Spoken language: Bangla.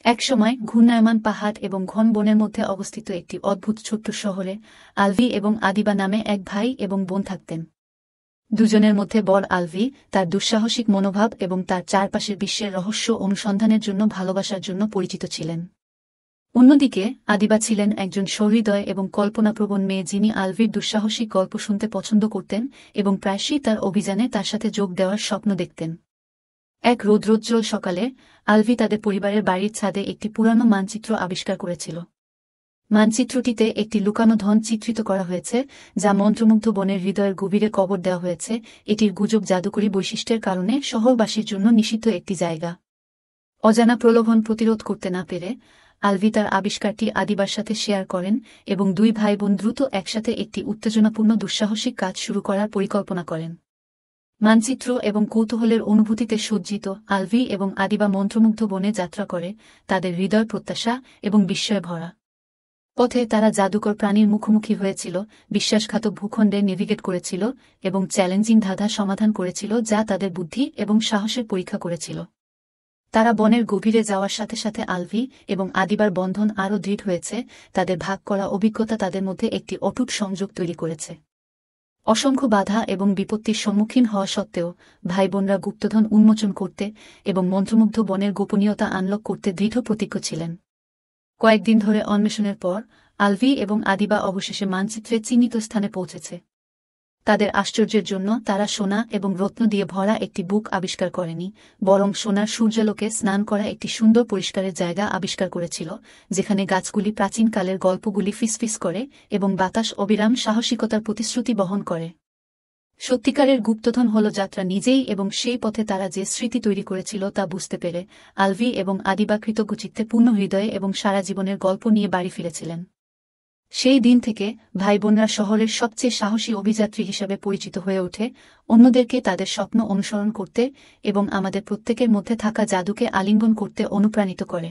একসময় ঘূর্ণায়মান পাহাড় এবং ঘন বনের মধ্যে অবস্থিত একটি অদ্ভুত ছোট্ট শহরে আলভি এবং আদিবা নামে এক ভাই এবং বোন থাকতেন। দুজনের মধ্যে বড় আলভি তার দুঃসাহসিক মনোভাব এবং তার চারপাশের বিশ্বের রহস্য অনুসন্ধানের জন্য ভালোবাসার জন্য পরিচিত ছিলেন। অন্যদিকে আদিবা ছিলেন একজন সহৃদয় এবং কল্পনাপ্রবণ মেয়ে, যিনি আলভির দুঃসাহসিক গল্প শুনতে পছন্দ করতেন এবং প্রায়শই তার অভিযানে তার সাথে যোগ দেওয়ার স্বপ্ন দেখতেন। এক রৌদ্রোজ্জ্বল সকালে আলভি তাদের পরিবারের বাড়ির ছাদে একটি পুরানো মানচিত্র আবিষ্কার করেছিল। মানচিত্রটিতে একটি লুকানো ধন চিত্রিত করা হয়েছে, যা মন্ত্রমুগ্ধ বনের হৃদয়ের গভীরে কবর দেওয়া হয়েছে। এটির গুজব জাদুকরী বৈশিষ্ট্যের কারণে শহরবাসীর জন্য নিষিদ্ধ একটি জায়গা। অজানা প্রলোভন প্রতিরোধ করতে না পেরে আলভি তার আবিষ্কারটি আদিবার সাথে শেয়ার করেন এবং দুই ভাই বোন দ্রুত একসাথে একটি উত্তেজনাপূর্ণ দুঃসাহসিক কাজ শুরু করার পরিকল্পনা করেন। মানচিত্র এবং কৌতূহলের অনুভূতিতে সজ্জিত আলভি এবং আদিবা মন্ত্রমুগ্ধ বনে যাত্রা করে, তাদের হৃদয় প্রত্যাশা এবং বিস্ময়ে ভরা। পথে তারা জাদুকর প্রাণীর মুখোমুখি হয়েছিল, বিশ্বাসঘাতক ভূখণ্ডে নেভিগেট করেছিল এবং চ্যালেঞ্জিং ধাঁধা সমাধান করেছিল যা তাদের বুদ্ধি এবং সাহসের পরীক্ষা করেছিল। তারা বনের গভীরে যাওয়ার সাথে সাথে আলভি এবং আদিবার বন্ধন আরও দৃঢ় হয়েছে। তাদের ভাগ করা অভিজ্ঞতা তাদের মধ্যে একটি অটুট সংযোগ তৈরি করেছে। অসংখ্য বাধা এবং বিপত্তির সম্মুখীন হওয়া সত্ত্বেও ভাই বোনরা গুপ্তধন উন্মোচন করতে এবং মন্ত্রমুগ্ধ বনের গোপনীয়তা আনলক করতে দৃঢ় প্রতিজ্ঞ ছিলেন। কয়েকদিন ধরে অন্বেষণের পর আলভি এবং আদিবা অবশেষে মানচিত্রে চিহ্নিত স্থানে পৌঁছেছে। তাদের আশ্চর্যের জন্য তারা সোনা এবং রত্ন দিয়ে ভরা একটি বুক আবিষ্কার করেনি, বরং সোনার সূর্যালোকে স্নান করা একটি সুন্দর পরিষ্কারের জায়গা আবিষ্কার করেছিল, যেখানে গাছগুলি প্রাচীনকালের গল্পগুলি ফিসফিস করে এবং বাতাস অবিরাম সাহসিকতার প্রতিশ্রুতি বহন করে। সত্যিকারের গুপ্তধন হল যাত্রা নিজেই, এবং সেই পথে তারা যে স্মৃতি তৈরি করেছিল তা বুঝতে পেরে আলভি এবং আদিবা কৃতজ্ঞচিত্তে পূর্ণ হৃদয়ে এবং সারা জীবনের গল্প নিয়ে বাড়ি ফিরেছিলেন। সেই দিন থেকে ভাই বোনরা শহরের সবচেয়ে সাহসী অভিযাত্রী হিসাবে পরিচিত হয়ে ওঠে, অন্যদেরকে তাদের স্বপ্ন অনুসরণ করতে এবং আমাদের প্রত্যেকের মধ্যে থাকা জাদুকে আলিঙ্গন করতে অনুপ্রাণিত করে।